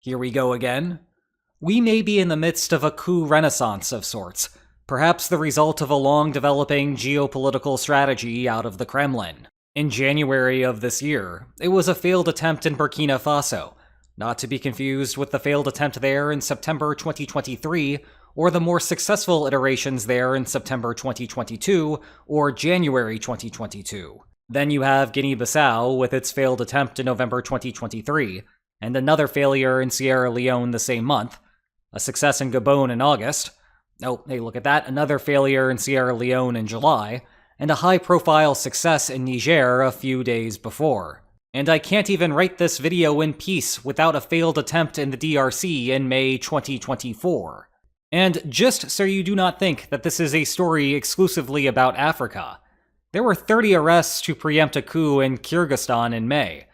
Here we go again. We may be in the midst of a coup renaissance of sorts, perhaps the result of a long-developing geopolitical strategy out of the Kremlin. In January of this year, it was a failed attempt in Burkina Faso, not to be confused with the failed attempt there in September 2023, or the more successful iterations there in September 2022 or January 2022. Then you have Guinea-Bissau with its failed attempt in November 2023, and another failure in Sierra Leone the same month, a success in Gabon in August. Oh, hey, look at that, another failure in Sierra Leone in July, and a high-profile success in Niger a few days before. And I can't even write this video in peace without a failed attempt in the DRC in May 2024. And just so you do not think that this is a story exclusively about Africa, there were 30 arrests to preempt a coup in Kyrgyzstan in May,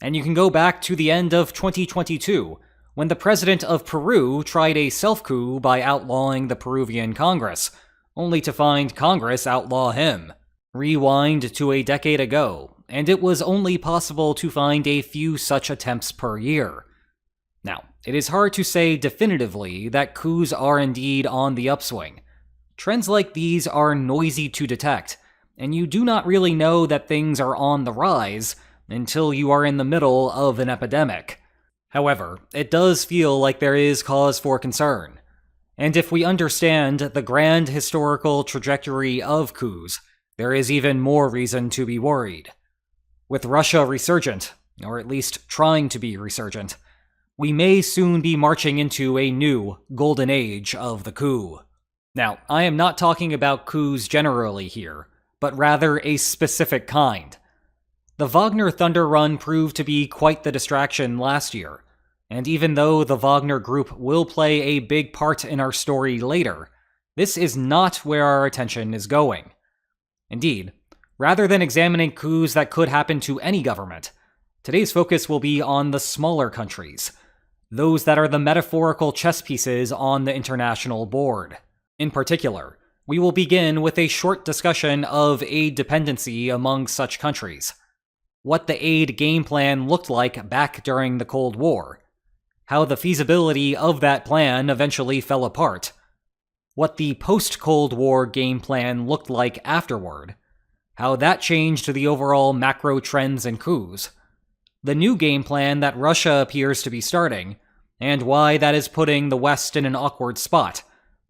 and you can go back to the end of 2022, when the president of Peru tried a self-coup by outlawing the Peruvian Congress, only to find Congress outlaw him. Rewind to a decade ago, and it was only possible to find a few such attempts per year. Now, it is hard to say definitively that coups are indeed on the upswing. Trends like these are noisy to detect, and you do not really know that things are on the rise until you are in the middle of an epidemic. However, it does feel like there is cause for concern. And if we understand the grand historical trajectory of coups, there is even more reason to be worried. With Russia resurgent, or at least trying to be resurgent, we may soon be marching into a new golden age of the coup. Now, I am not talking about coups generally here, but rather a specific kind. The Wagner Thunder Run proved to be quite the distraction last year, and even though the Wagner Group will play a big part in our story later, this is not where our attention is going. Indeed, rather than examining coups that could happen to any government, today's focus will be on the smaller countries, those that are the metaphorical chess pieces on the international board. In particular, we will begin with a short discussion of aid dependency among such countries, what the aid game plan looked like back during the Cold War, how the feasibility of that plan eventually fell apart, what the post-Cold War game plan looked like afterward, how that changed the overall macro trends in coups, the new game plan that Russia appears to be starting, and why that is putting the West in an awkward spot,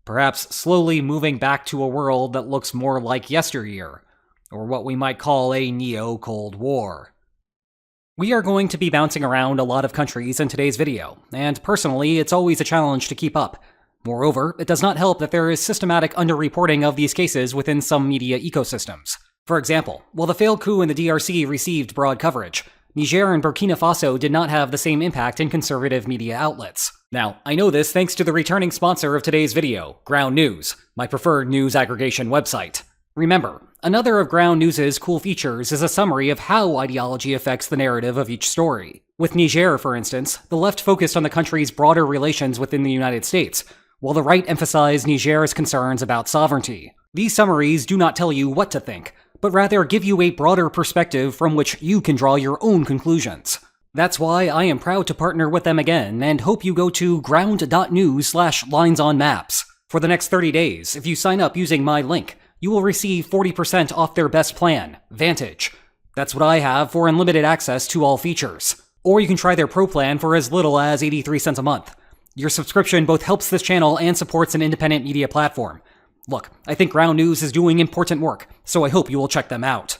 perhaps slowly moving back to a world that looks more like yesteryear, or what we might call a neo-Cold War. We are going to be bouncing around a lot of countries in today's video, and personally, it's always a challenge to keep up. Moreover, it does not help that there is systematic underreporting of these cases within some media ecosystems. For example, while the failed coup in the DRC received broad coverage, Niger and Burkina Faso did not have the same impact in conservative media outlets. Now, I know this thanks to the returning sponsor of today's video, Ground News, my preferred news aggregation website. Remember, another of Ground News's cool features is a summary of how ideology affects the narrative of each story. With Niger, for instance, the left focused on the country's broader relations within the United States, while the right emphasized Niger's concerns about sovereignty. These summaries do not tell you what to think, but rather give you a broader perspective from which you can draw your own conclusions. That's why I am proud to partner with them again and hope you go to ground.news/linesonmaps. For the next 30 days, if you sign up using my link, you will receive 40% off their best plan, Vantage. That's what I have for unlimited access to all features. Or you can try their Pro plan for as little as 83 cents a month. Your subscription both helps this channel and supports an independent media platform. Look, I think Ground News is doing important work, so I hope you will check them out.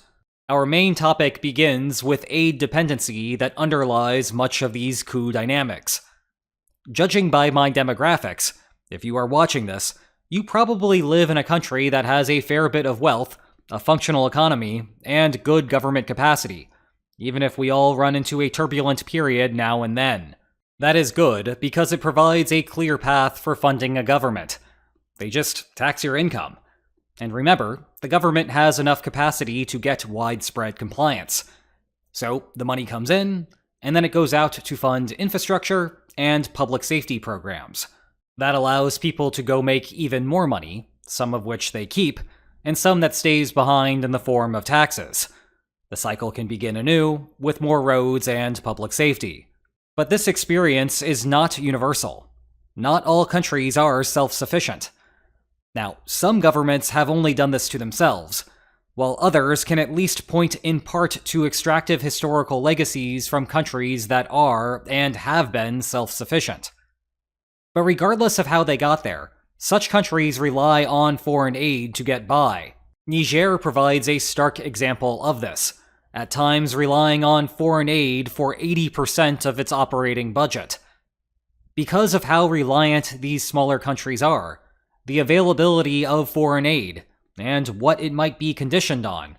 Our main topic begins with aid dependency that underlies much of these coup dynamics. Judging by my demographics, if you are watching this, you probably live in a country that has a fair bit of wealth, a functional economy, and good government capacity, even if we all run into a turbulent period now and then. That is good because it provides a clear path for funding a government. They just tax your income. And remember, the government has enough capacity to get widespread compliance. So the money comes in, and then it goes out to fund infrastructure and public safety programs. That allows people to go make even more money, some of which they keep, and some that stays behind in the form of taxes. The cycle can begin anew, with more roads and public safety. But this experience is not universal. Not all countries are self-sufficient. Now, some governments have only done this to themselves, while others can at least point in part to extractive historical legacies from countries that are and have been self-sufficient. But regardless of how they got there, such countries rely on foreign aid to get by. Niger provides a stark example of this, at times relying on foreign aid for 80% of its operating budget. Because of how reliant these smaller countries are, the availability of foreign aid, and what it might be conditioned on,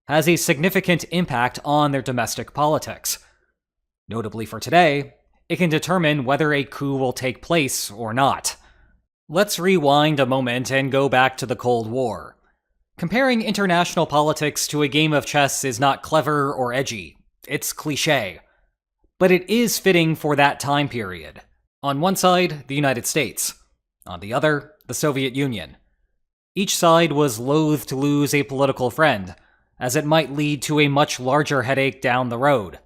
has a significant impact on their domestic politics. Notably for today, it can determine whether a coup will take place or not. Let's rewind a moment and go back to the Cold War. Comparing international politics to a game of chess is not clever or edgy. It's cliché. But it is fitting for that time period. On one side, the United States. On the other, the Soviet Union. Each side was loath to lose a political friend, as it might lead to a much larger headache down the road.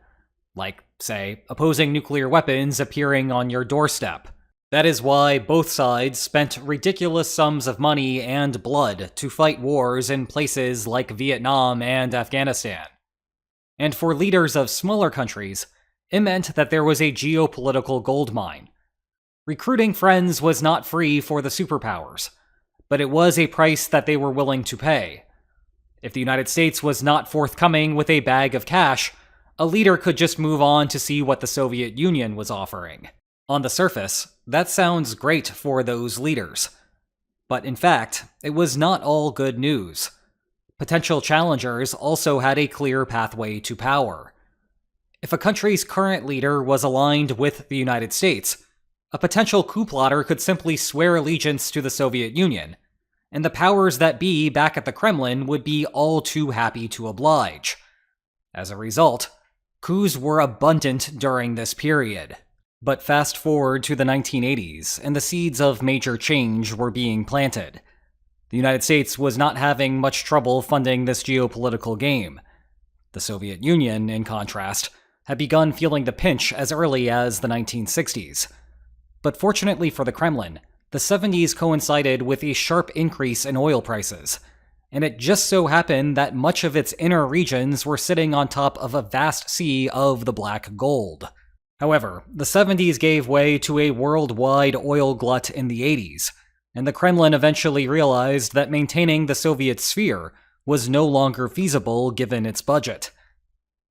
Like, say, opposing nuclear weapons appearing on your doorstep. That is why both sides spent ridiculous sums of money and blood to fight wars in places like Vietnam and Afghanistan. And for leaders of smaller countries, it meant that there was a geopolitical goldmine. Recruiting friends was not free for the superpowers, but it was a price that they were willing to pay. If the United States was not forthcoming with a bag of cash, a leader could just move on to see what the Soviet Union was offering. On the surface, that sounds great for those leaders. But in fact, it was not all good news. Potential challengers also had a clear pathway to power. If a country's current leader was aligned with the United States, a potential coup plotter could simply swear allegiance to the Soviet Union, and the powers that be back at the Kremlin would be all too happy to oblige. As a result, coups were abundant during this period. But fast forward to the 1980s, and the seeds of major change were being planted. The United States was not having much trouble funding this geopolitical game. The Soviet Union, in contrast, had begun feeling the pinch as early as the 1960s. But fortunately for the Kremlin, the 70s coincided with a sharp increase in oil prices, and it just so happened that much of its inner regions were sitting on top of a vast sea of the black gold. However, the 70s gave way to a worldwide oil glut in the 80s, and the Kremlin eventually realized that maintaining the Soviet sphere was no longer feasible given its budget.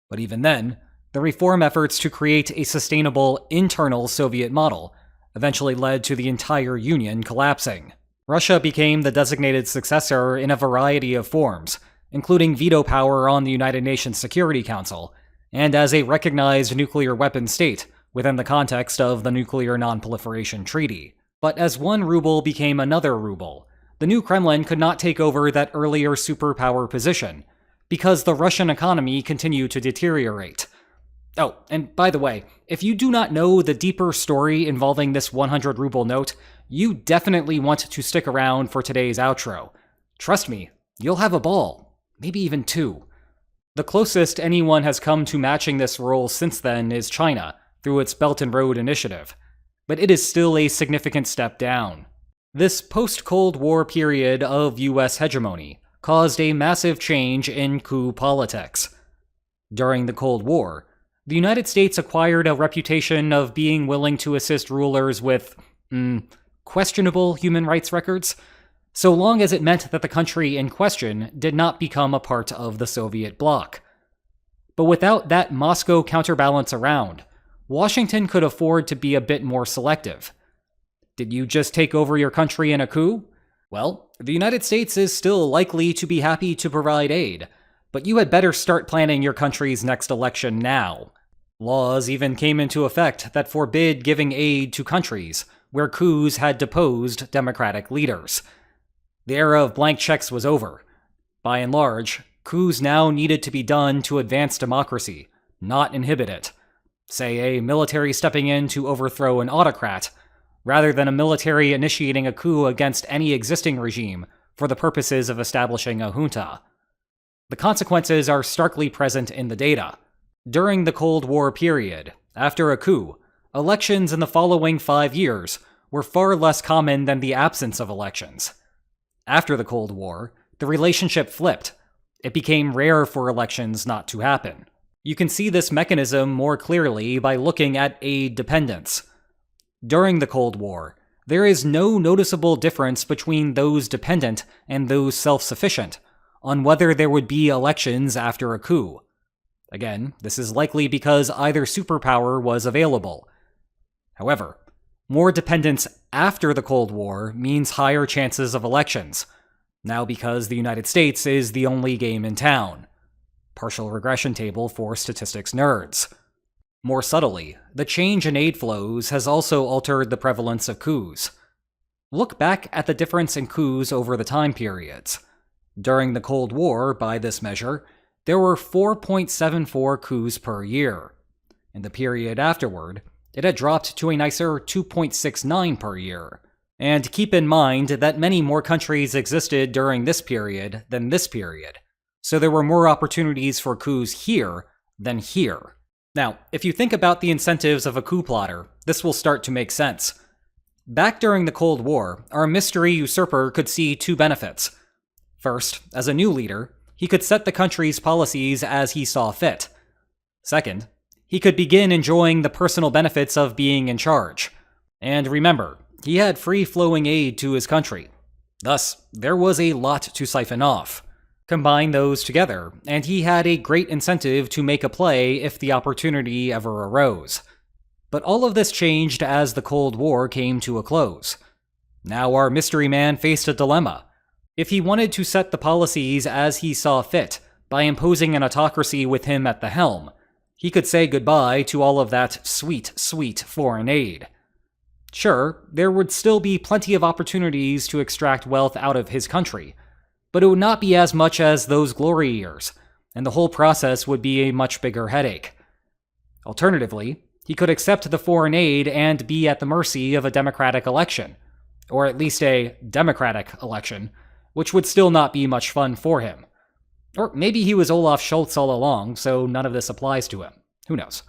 But even then, the reform efforts to create a sustainable internal Soviet model eventually led to the entire Union collapsing. Russia became the designated successor in a variety of forms, including veto power on the United Nations Security Council, and as a recognized nuclear weapon state within the context of the Nuclear Non-Proliferation Treaty. But as one ruble became another ruble, the new Kremlin could not take over that earlier superpower position, because the Russian economy continued to deteriorate. Oh, and by the way, if you do not know the deeper story involving this 100 ruble note, you definitely want to stick around for today's outro. Trust me, you'll have a ball, maybe even two. The closest anyone has come to matching this role since then is China, through its Belt and Road Initiative. But it is still a significant step down. This post-Cold War period of US hegemony caused a massive change in coup politics. During the Cold War, the United States acquired a reputation of being willing to assist rulers with, questionable human rights records, so long as it meant that the country in question did not become a part of the Soviet bloc. But without that Moscow counterbalance around, Washington could afford to be a bit more selective. Did you just take over your country in a coup? Well, the United States is still likely to be happy to provide aid, but you had better start planning your country's next election now. Laws even came into effect that forbid giving aid to countries where coups had deposed democratic leaders. The era of blank checks was over. By and large, coups now needed to be done to advance democracy, not inhibit it. Say a military stepping in to overthrow an autocrat, rather than a military initiating a coup against any existing regime for the purposes of establishing a junta. The consequences are starkly present in the data. During the Cold War period, After a coup, elections in the following 5 years were far less common than the absence of elections. After the Cold War, the relationship flipped. It became rare for elections not to happen. You can see this mechanism more clearly by looking at aid dependence. During the Cold War, there is no noticeable difference between those dependent and those self-sufficient on whether there would be elections after a coup. Again, this is likely because either superpower was available. However, more dependence after the Cold War means higher chances of elections, now because the United States is the only game in town. Partial regression table for statistics nerds. More subtly, the change in aid flows has also altered the prevalence of coups. Look back at the difference in coups over the time periods. During the Cold War, by this measure, there were 4.74 coups per year. In the period afterward, it had dropped to a nicer 2.69 per year. And keep in mind that many more countries existed during this period than this period, so there were more opportunities for coups here than here. Now, if you think about the incentives of a coup plotter, this will start to make sense. Back during the Cold War, our mystery usurper could see two benefits. First, as a new leader, he could set the country's policies as he saw fit. Second, he could begin enjoying the personal benefits of being in charge. And remember, he had free-flowing aid to his country. Thus, there was a lot to siphon off. Combine those together, and he had a great incentive to make a play if the opportunity ever arose. But all of this changed as the Cold War came to a close. Now our mystery man faced a dilemma. If he wanted to set the policies as he saw fit, by imposing an autocracy with him at the helm, he could say goodbye to all of that sweet, sweet foreign aid. Sure, there would still be plenty of opportunities to extract wealth out of his country, but it would not be as much as those glory years, and the whole process would be a much bigger headache. Alternatively, he could accept the foreign aid and be at the mercy of a democratic election, or at least a democratic election, which would still not be much fun for him. Or maybe he was Olaf Scholz all along, so none of this applies to him. Who knows?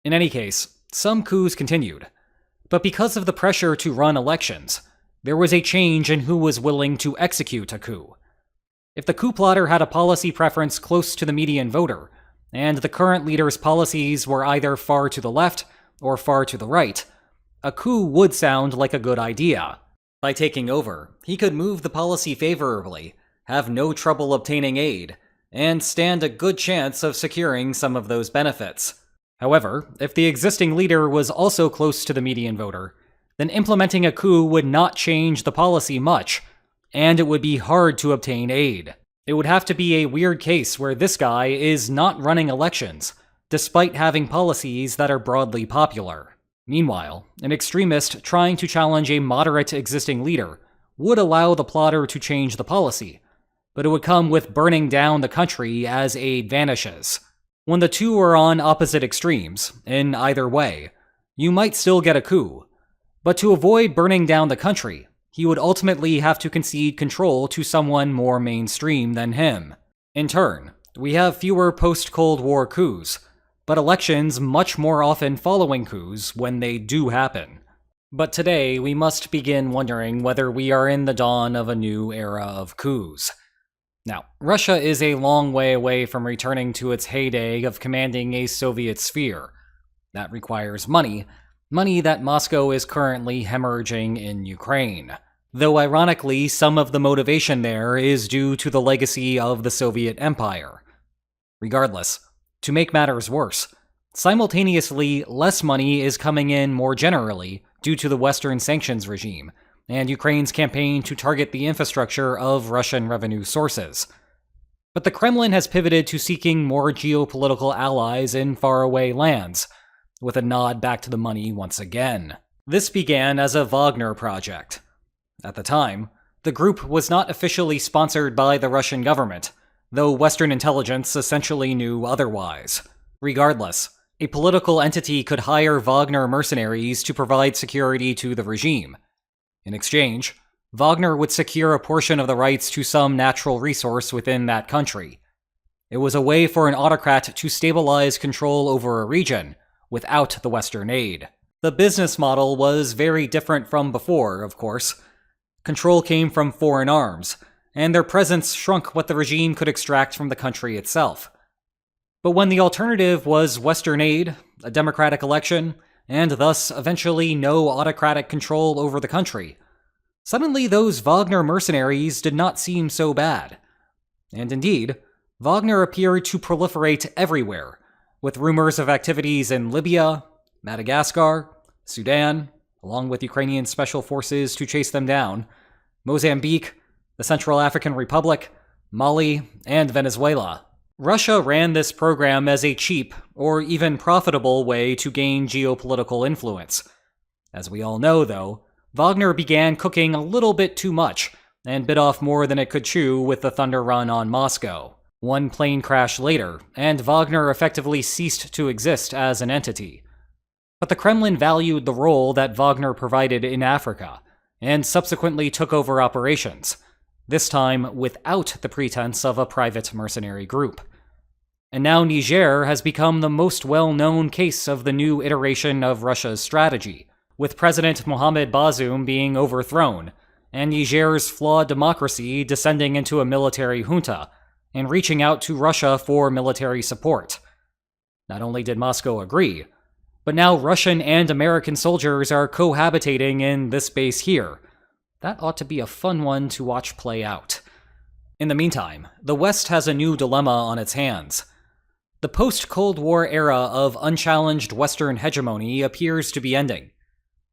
In any case, some coups continued. But because of the pressure to run elections, there was a change in who was willing to execute a coup. If the coup plotter had a policy preference close to the median voter, and the current leader's policies were either far to the left or far to the right, a coup would sound like a good idea. By taking over, he could move the policy favorably, have no trouble obtaining aid, and stand a good chance of securing some of those benefits. However, if the existing leader was also close to the median voter, then implementing a coup would not change the policy much, and it would be hard to obtain aid. It would have to be a weird case where this guy is not running elections, despite having policies that are broadly popular. Meanwhile, an extremist trying to challenge a moderate existing leader would allow the plotter to change the policy, but it would come with burning down the country as aid vanishes. When the two are on opposite extremes, in either way, you might still get a coup. But to avoid burning down the country, he would ultimately have to concede control to someone more mainstream than him. In turn, we have fewer post-Cold War coups, but elections much more often following coups when they do happen. But today, we must begin wondering whether we are in the dawn of a new era of coups. Now, Russia is a long way away from returning to its heyday of commanding a Soviet sphere. That requires money that Moscow is currently hemorrhaging in Ukraine. Though ironically, some of the motivation there is due to the legacy of the Soviet Empire. Regardless, to make matters worse, simultaneously less money is coming in more generally due to the Western sanctions regime, and Ukraine's campaign to target the infrastructure of Russian revenue sources. But the Kremlin has pivoted to seeking more geopolitical allies in faraway lands, with a nod back to the money once again. This began as a Wagner project. At the time, the group was not officially sponsored by the Russian government, though Western intelligence essentially knew otherwise. Regardless, a political entity could hire Wagner mercenaries to provide security to the regime. In exchange, Wagner would secure a portion of the rights to some natural resource within that country. It was a way for an autocrat to stabilize control over a region, without the Western aid. The business model was very different from before, of course. Control came from foreign arms, and their presence shrunk what the regime could extract from the country itself. But when the alternative was Western aid, a democratic election, and thus eventually no autocratic control over the country, suddenly those Wagner mercenaries did not seem so bad. And indeed, Wagner appeared to proliferate everywhere, with rumors of activities in Libya, Madagascar, Sudan, along with Ukrainian special forces to chase them down, Mozambique, the Central African Republic, Mali, and Venezuela. Russia ran this program as a cheap, or even profitable way to gain geopolitical influence. As we all know, though, Wagner began cooking a little bit too much, and bit off more than it could chew with the Thunder Run on Moscow. One plane crash later, and Wagner effectively ceased to exist as an entity. But the Kremlin valued the role that Wagner provided in Africa, and subsequently took over operations, this time without the pretense of a private mercenary group. And now Niger has become the most well-known case of the new iteration of Russia's strategy, with President Mohamed Bazoum being overthrown, and Niger's flawed democracy descending into a military junta, and reaching out to Russia for military support. Not only did Moscow agree, but now Russian and American soldiers are cohabitating in this base here. That ought to be a fun one to watch play out. In the meantime, the West has a new dilemma on its hands. The post-Cold War era of unchallenged Western hegemony appears to be ending.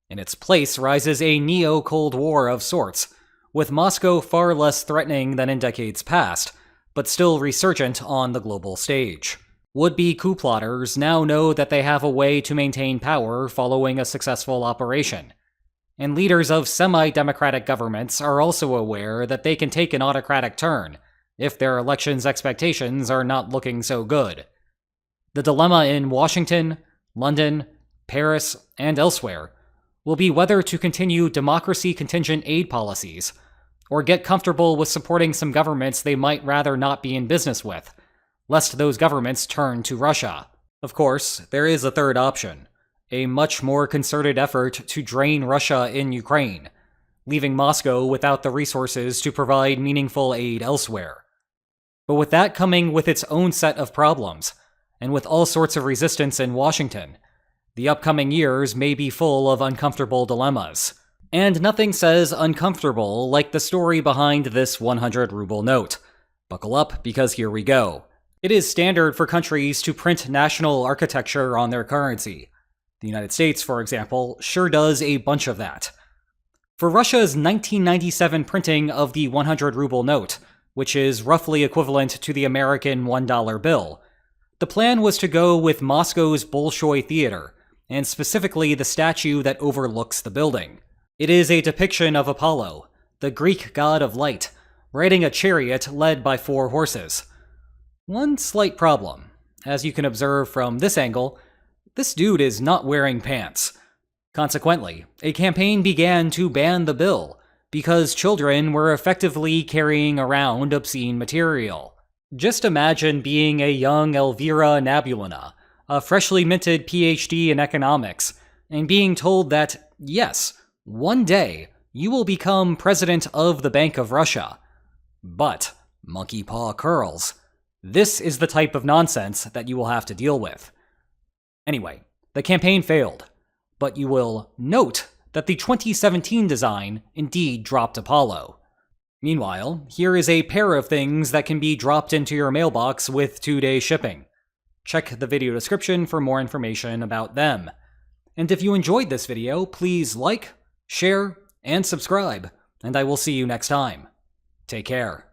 In its place rises a neo-Cold War of sorts, with Moscow far less threatening than in decades past, but still resurgent on the global stage. Would-be coup plotters now know that they have a way to maintain power following a successful operation. And leaders of semi-democratic governments are also aware that they can take an autocratic turn if their elections' expectations are not looking so good. The dilemma in Washington, London, Paris, and elsewhere will be whether to continue democracy-contingent aid policies, or get comfortable with supporting some governments they might rather not be in business with, lest those governments turn to Russia. Of course, there is a third option, a much more concerted effort to drain Russia in Ukraine, leaving Moscow without the resources to provide meaningful aid elsewhere. But with that coming with its own set of problems, and with all sorts of resistance in Washington, the upcoming years may be full of uncomfortable dilemmas. And nothing says uncomfortable like the story behind this 100-ruble note. Buckle up, because here we go. It is standard for countries to print national architecture on their currency. The United States, for example, sure does a bunch of that. For Russia's 1997 printing of the 100-ruble note, which is roughly equivalent to the American $1 bill, the plan was to go with Moscow's Bolshoi Theater, and specifically the statue that overlooks the building. It is a depiction of Apollo, the Greek god of light, riding a chariot led by 4 horses. One slight problem. As you can observe from this angle, this dude is not wearing pants. Consequently, a campaign began to ban the bill, because children were effectively carrying around obscene material. Just imagine being a young Elvira Nabulina, a freshly minted PhD in economics, and being told that, yes, one day you will become president of the Bank of Russia. But, monkey paw curls, this is the type of nonsense that you will have to deal with. Anyway, the campaign failed, but you will note that the 2017 design indeed dropped Apollo. Meanwhile, here is a pair of things that can be dropped into your mailbox with 2-day shipping. Check the video description for more information about them. And if you enjoyed this video, please like, share, and subscribe, and I will see you next time. Take care.